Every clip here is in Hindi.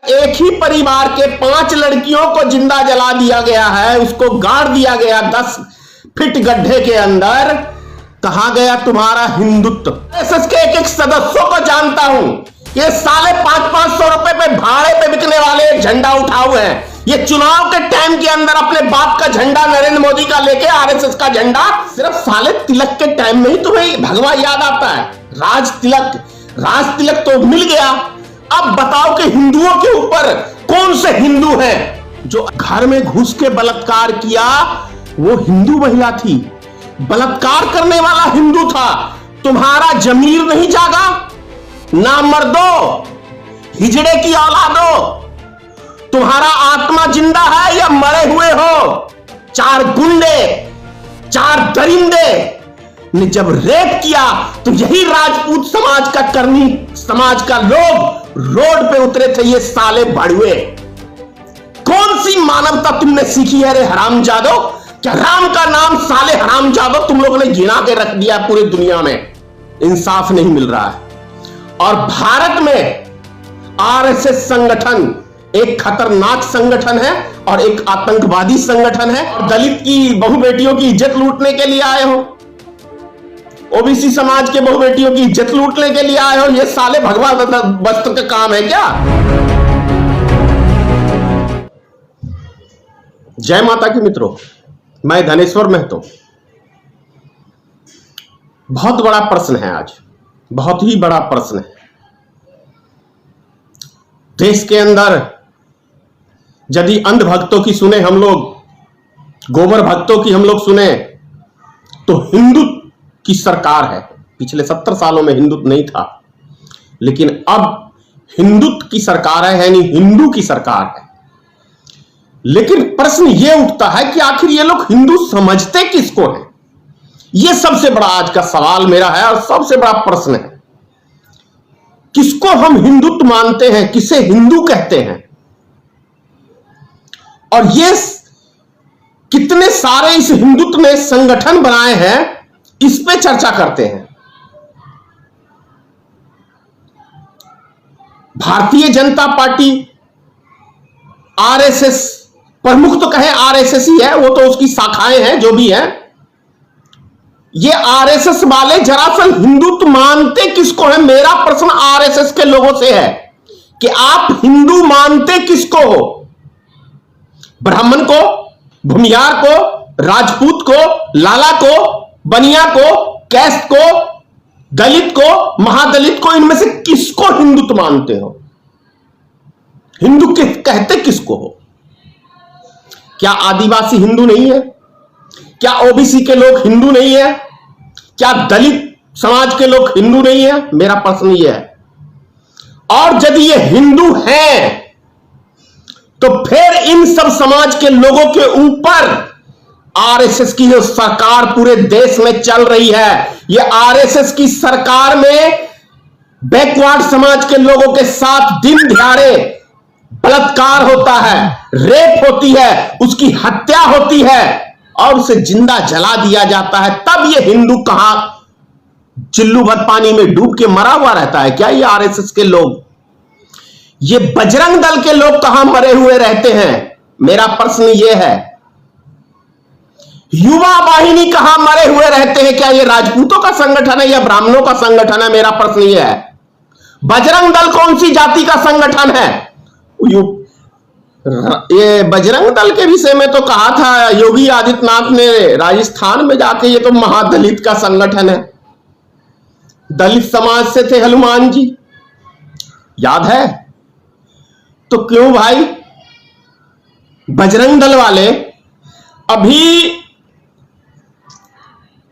एक ही परिवार के 5 लड़कियों को जिंदा जला दिया गया है, उसको गाड़ दिया गया 10 फीट गड्ढे के अंदर। कहां गया तुम्हारा हिंदुत्व? एसएस के एक सदस्यों को जानता हूं, ये साले 500-500 रुपए पे भाड़े पे बिकने वाले एक झंडा उठा हुए हैं। ये चुनाव के टाइम के अंदर अपने बाप का झंडा नरेंद्र मोदी का लेके आरएसएस का झंडा, सिर्फ साले तिलक के टाइम में ही तुम्हें भगवा याद आता है। राज तिलक तो मिल गया। अब बताओ कि हिंदुओं के ऊपर कौन से हिंदू हैं जो घर में घुस के बलात्कार किया? वो हिंदू महिला थी, बलात्कार करने वाला हिंदू था। तुम्हारा जमीर नहीं जागा? ना मर्दो, हिजड़े की औलादो, तुम्हारा आत्मा जिंदा है या मरे हुए हो? 4 गुंडे, 4 दरिंदे ने जब रेप किया तो यही राजपूत समाज का करनी समाज का लोग रोड पे उतरे थे। ये साले भड़ुए, कौन सी मानवता तुमने सीखी है रे हरामजादो? क्या राम का नाम साले हरामजादो तुम लोगों ने गिना के रख दिया? पूरी दुनिया में इंसाफ नहीं मिल रहा है। और भारत में आरएसएस संगठन एक खतरनाक संगठन है और एक आतंकवादी संगठन है। और दलित की बहु बेटियों की इज्जत लूटने के लिए आए हो, ओबीसी समाज के बहु बेटियों की इज्जत लूटने के लिए आए हो। ये साले भगवा वस्त्र का काम है क्या? जय माता की मित्रों, मैं धनेश्वर महतो। बहुत बड़ा प्रश्न है आज, बहुत ही बड़ा प्रश्न है। देश के अंदर यदि अंध भक्तों की सुने हम लोग, गोबर भक्तों की हम लोग सुने, तो हिंदुत्व की सरकार है। पिछले 70 सालों में हिंदुत्व नहीं था, लेकिन अब हिंदुत्व की सरकार है, यानी हिंदू की सरकार है। लेकिन प्रश्न यह उठता है कि आखिर ये लोग हिंदू समझते किसको है? यह सबसे बड़ा आज का सवाल मेरा है और सबसे बड़ा प्रश्न है। किसको हम हिंदुत्व मानते हैं, किसे हिंदू कहते हैं? और ये कितने सारे इस हिंदुत्व ने संगठन बनाए हैं, इस पे चर्चा करते हैं। भारतीय जनता पार्टी आरएसएस, प्रमुख तो कहे आरएसएस ही है, वो तो उसकी शाखाएं हैं जो भी हैं। ये आरएसएस वाले दरअसल हिंदुत्व मानते किसको है? मेरा प्रश्न आरएसएस के लोगों से है कि आप हिंदू मानते किसको हो? ब्राह्मण को, भूमियार को, राजपूत को, लाला को, बनिया को, कैस्ट को, दलित को, महादलित को, इनमें से किसको हिंदुत्व मानते हो? हिंदू कहते किसको हो? क्या आदिवासी हिंदू नहीं है? क्या ओबीसी के लोग हिंदू नहीं है? क्या दलित समाज के लोग हिंदू नहीं है? मेरा प्रश्न यह है। और यदि ये हिंदू हैं तो फिर इन सब समाज के लोगों के ऊपर आरएसएस की जो सरकार पूरे देश में चल रही है, ये आरएसएस की सरकार में बैकवर्ड समाज के लोगों के साथ दिन दिहाड़े बलात्कार होता है, रेप होती है, उसकी हत्या होती है और उसे जिंदा जला दिया जाता है। तब ये हिंदू कहां चिल्लू भर पानी में डूब के मरा हुआ रहता है क्या? ये आरएसएस के लोग, ये बजरंग दल के लोग कहां मरे हुए रहते हैं? मेरा प्रश्न यह है। युवा वाहिनी कहां मरे हुए रहते हैं? क्या ये राजपूतों का संगठन है या ब्राह्मणों का संगठन है? मेरा प्रश्न यह है। बजरंग दल कौन सी जाति का संगठन है? ये बजरंग दल के विषय में तो कहा था योगी आदित्यनाथ ने राजस्थान में जाके, ये तो महादलित का संगठन है। दलित समाज से थे हनुमान जी, याद है? तो क्यों भाई बजरंग दल वाले अभी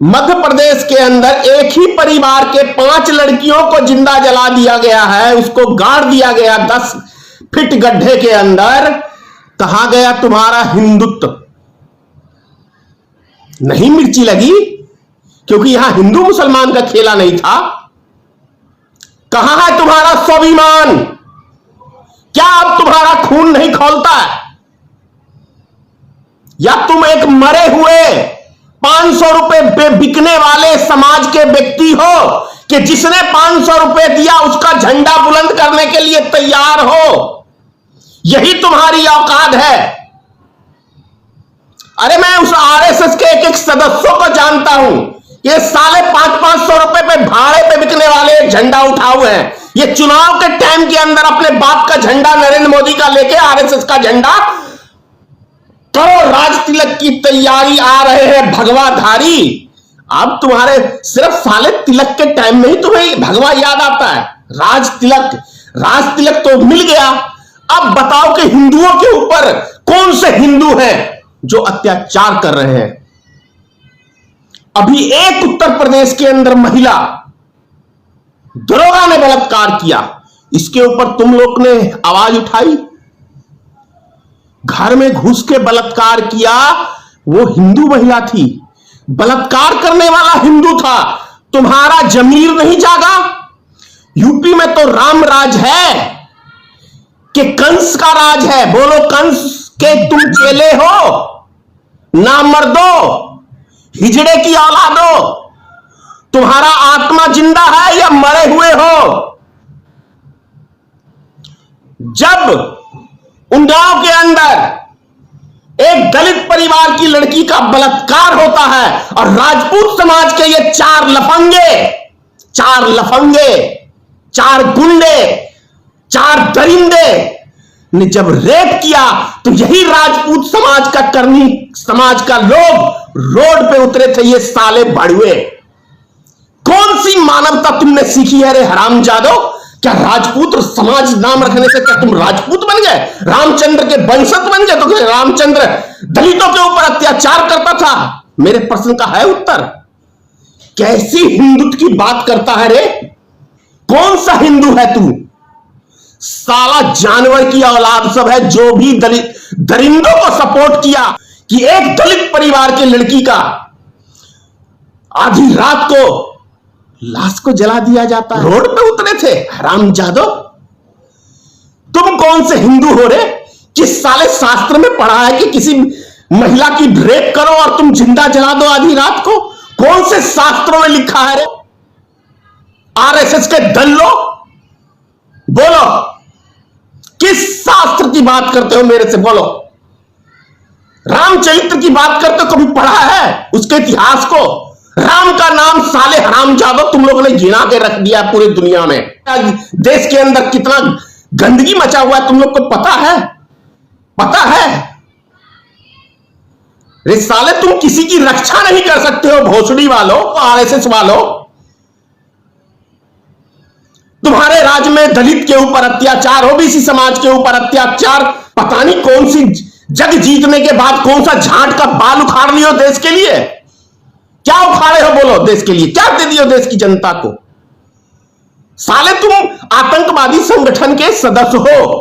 मध्य प्रदेश के अंदर एक ही परिवार के 5 लड़कियों को जिंदा जला दिया गया है, उसको गाड़ दिया गया 10 फीट गड्ढे के अंदर। कहां गया तुम्हारा हिंदुत्व? नहीं मिर्ची लगी क्योंकि यहां हिंदू मुसलमान का खेला नहीं था। कहां है तुम्हारा स्वाभिमान? क्या अब तुम्हारा खून नहीं खौलता है? या तुम एक मरे हुए 500 रुपए पे बिकने वाले समाज के व्यक्ति हो कि जिसने 500 रुपए दिया उसका झंडा बुलंद करने के लिए तैयार हो? यही तुम्हारी औकात है। अरे मैं उस आरएसएस के एक एक सदस्यों को जानता हूं। ये साले 500-500 रुपए पे भाड़े पे बिकने वाले झंडा उठा हुए हैं। ये चुनाव के टाइम के अंदर अपने बाप का झंडा नरेंद्र मोदी का लेके आरएसएस का झंडा करो। राज तिलक की तैयारी आ रहे हैं भगवाधारी। अब तुम्हारे सिर्फ साले तिलक के टाइम में ही तुम्हें भगवा याद आता है। राज तिलक तो मिल गया। अब बताओ कि हिंदुओं के ऊपर कौन से हिंदू हैं जो अत्याचार कर रहे हैं। अभी एक उत्तर प्रदेश के अंदर महिला दरोगा ने बलात्कार किया, इसके ऊपर तुम लोग ने आवाज उठाई। घर में घुस के बलात्कार किया, वो हिंदू महिला थी, बलात्कार करने वाला हिंदू था। तुम्हारा जमीर नहीं जागा? यूपी में तो राम राज है कि कंस का राज है? बोलो, कंस के तुम चेले हो? ना मर्दो, हिजड़े की औलादो, तुम्हारा आत्मा जिंदा है या मरे हुए हो? जब उन्नाव के अंदर एक दलित परिवार की लड़की का बलात्कार होता है और राजपूत समाज के ये चार लफंगे, चार गुंडे, चार दरिंदे ने जब रेप किया, तो यही राजपूत समाज का कर्मी समाज का लोग रोड पे उतरे थे। ये साले भड़ुए, कौन सी मानवता तुमने सीखी है रे हरामजादो? क्या राजपूत समाज नाम रखने से क्या तुम राजपूत बन गए? रामचंद्र के वंशज बन गए? तो रामचंद्र दलितों के ऊपर अत्याचार करता था? मेरे प्रश्न का है उत्तर। कैसी हिंदुत्व की बात करता है रे? कौन सा हिंदू है तू? साला जानवर की औलाद सब है जो भी दलित दरिंदों को सपोर्ट किया कि एक दलित परिवार की लड़की का आधी रात को लाश को जला दिया जाता है। रोड पे उतरे थे हरामजादो। तुम कौन से हिंदू हो रे? किस साले शास्त्र में पढ़ा है कि किसी महिला की रेप करो और तुम जिंदा जला दो आधी रात को? कौन से शास्त्रों में लिखा है रे? आरएसएस के दल्लो, बोलो किस शास्त्र की बात करते हो? मेरे से बोलो। रामचरित्र की बात करते हो? कभी पढ़ा है उसके इतिहास को? राम का नाम साले हरामजादो तुम लोगों ने गिना के रख दिया पूरी दुनिया में। देश के अंदर कितना गंदगी मचा हुआ है तुम लोग को पता है? पता है? रे साले, तुम किसी की रक्षा नहीं कर सकते हो। भोसड़ी वालों, आरएसएस वालों, तुम्हारे राज्य में दलित के ऊपर अत्याचार, ओबीसी समाज के ऊपर अत्याचार, पता नहीं कौन सी जग जीतने के बाद कौन सा झांट का बाल उखाड़ लियो देश के लिए। क्या उखाड़े हो बोलो? देश के लिए क्या दे दियो देश की जनता को? साले तुम आतंकवादी संगठन के सदस्य हो,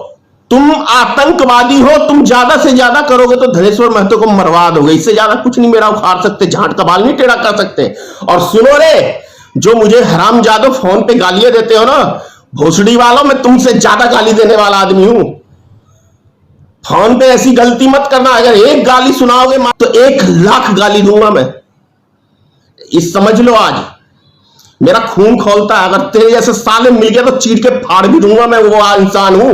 तुम आतंकवादी हो। तुम ज्यादा से ज्यादा करोगे तो धनेश्वर महतो को मरवा दोगे। इससे ज्यादा कुछ नहीं मेरा उखाड़ सकते, झांट का बाल नहीं टेढ़ा कर सकते। और सुनो रे, जो मुझे हरामजादो फोन पे गालियां देते हो ना, भोसड़ी वालों, मैं तुमसे ज्यादा गाली देने वाला आदमी हूं। फोन पे ऐसी गलती मत करना। अगर एक गाली सुनाओगे तो 1,00,000 गाली दूंगा मैं। इस समझ लो, आज मेरा खून खोलता है। अगर तेरे जैसे साले मिल गए तो चीर के फाड़ भी दूंगा। मैं वो इंसान हूं।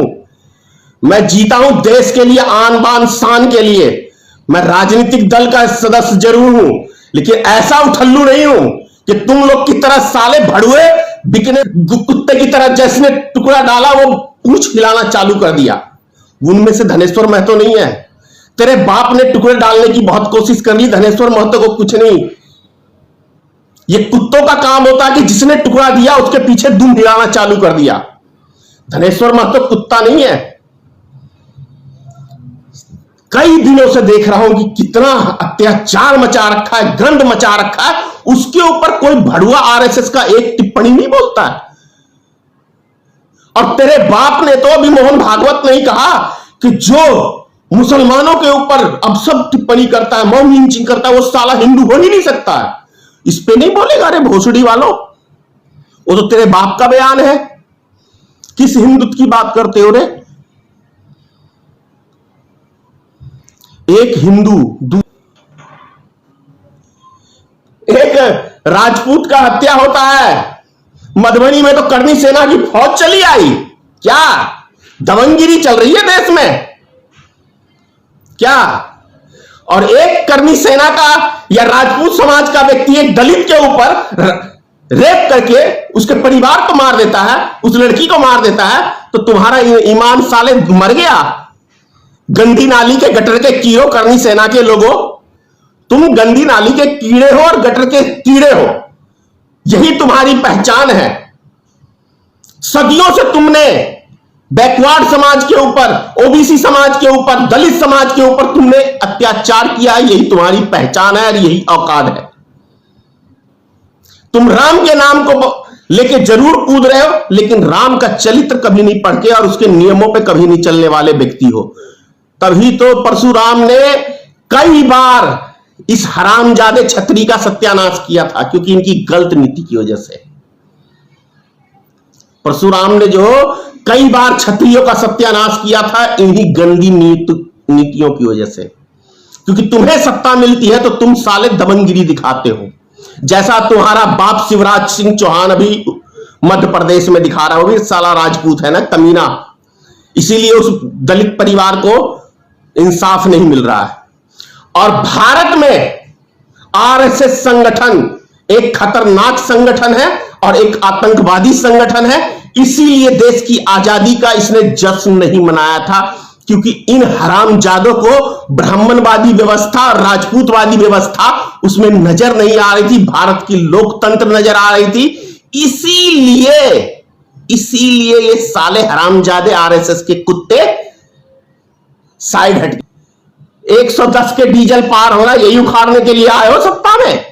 मैं जीता हूं देश के लिए, आन बान शान के लिए। मैं राजनीतिक दल का सदस्य जरूर हूं, लेकिन ऐसा उठल्लू नहीं हूं कि तुम लोग की तरह साले भड़ुए बिकने कुत्ते की तरह जिसने टुकड़ा डाला वो पूंछ हिलाना चालू कर दिया। उनमें से धनेश्वर महतो नहीं है। तेरे बाप ने टुकड़े डालने की बहुत कोशिश कर ली, धनेश्वर महतो को कुछ नहीं। ये कुत्तों का काम होता है कि जिसने टुकड़ा दिया उसके पीछे दुम हिलाना चालू कर दिया। धनेश्वर महतो कुत्ता नहीं है। कई दिनों से देख रहा हूं कि कितना अत्याचार मचा रखा है, गंद मचा रखा है। उसके ऊपर कोई भड़ुआ आरएसएस का एक टिप्पणी नहीं बोलता है। और तेरे बाप ने तो अभी मोहन भागवत ने ही कहा कि जो मुसलमानों के ऊपर अब सब टिप्पणी करता है, मौन लिंचिंग करता है, वो साला हिंदू हो ही नहीं सकता है। इस पे नहीं बोलेगा रे भोसड़ी वालों? वो तो तेरे बाप का बयान है। किस हिंदुत्व की बात करते हो रे? एक हिंदू, एक राजपूत का हत्या होता है। मधुबनी में तो करनी सेना की फौज चली आई। क्या दबंगगिरी चल रही है देश में क्या? और एक कर्मी सेना का या राजपूत समाज का व्यक्ति एक दलित के ऊपर रेप करके उसके परिवार को मार देता है, उस लड़की को मार देता है, तो तुम्हारा ईमान साले मर गया। गंदी नाली के गटर के कीड़ो, कर्मी सेना के लोगों, तुम गंदी नाली के कीड़े हो और गटर के कीड़े हो, यही तुम्हारी पहचान है। सदियों से तुमने बैकवर्ड समाज के ऊपर, ओबीसी समाज के ऊपर, दलित समाज के ऊपर तुमने अत्याचार किया है, यही तुम्हारी पहचान है और यही औकात है। तुम राम के नाम को लेके जरूर कूद रहे हो, लेकिन राम का चरित्र कभी नहीं पढ़ के और उसके नियमों पे कभी नहीं चलने वाले व्यक्ति हो। तभी तो परशुराम ने कई बार इस हरामजादे छत्री का सत्यानाश किया था, क्योंकि इनकी गलत नीति की वजह से। परशुराम ने जो कई बार क्षत्रियों का सत्यानाश किया था, इन्हीं गंदी नीतियों की वजह से। क्योंकि तुम्हें सत्ता मिलती है तो तुम साले दबंगगिरी दिखाते हो, जैसा तुम्हारा बाप शिवराज सिंह चौहान अभी मध्य प्रदेश में दिखा रहा हो। साला राजपूत है ना, कमीना, इसीलिए उस दलित परिवार को इंसाफ नहीं मिल रहा है। और भारत में आरएसएस संगठन एक खतरनाक संगठन है और एक आतंकवादी संगठन है। इसीलिए देश की आजादी का इसने जश्न नहीं मनाया था, क्योंकि इन हरामजादों को ब्राह्मणवादी व्यवस्था और राजपूतवादी व्यवस्था उसमें नजर नहीं आ रही थी, भारत की लोकतंत्र नजर आ रही थी। इसीलिए ये साले हरामजादे आरएसएस के कुत्ते साइड हट गए। 110 के डीजल पार हो रहा है, यही उखाड़ने के लिए आए हो सत्ता में।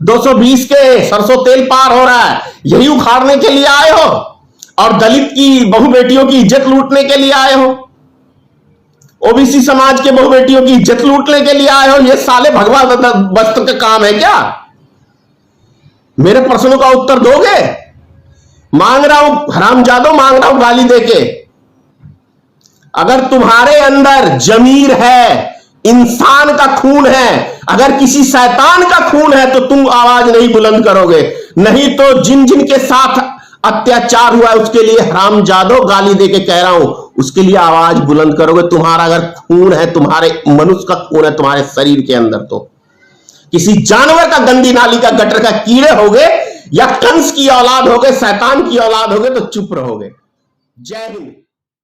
220 के सरसों तेल पार हो रहा है, यही उखाड़ने के लिए आए हो। और दलित की बहु बेटियों की इज्जत लूटने के लिए आए हो, ओबीसी समाज के बहु बेटियों की इज्जत लूटने के लिए आए हो। ये साले भगवा वस्त्र का काम है क्या? मेरे प्रश्नों का उत्तर दोगे? मांग रहा हूं हरामजादों, मांग रहा हूं गाली देके। अगर तुम्हारे अंदर जमीर है, इंसान का खून है, अगर किसी शैतान का खून है, तो तुम आवाज नहीं बुलंद करोगे। नहीं तो जिन जिन के साथ अत्याचार हुआ है उसके लिए हरामजादों गाली देके कह रहा हूं, उसके लिए आवाज बुलंद करोगे। तुम्हारा अगर खून है, तुम्हारे मनुष्य का खून है तुम्हारे शरीर के अंदर, तो किसी जानवर का गंदी नाली का गटर का कीड़े होगे या कंस की औलाद होगे, शैतान की औलाद होगे, तो चुप रहोगे। जय हिंद।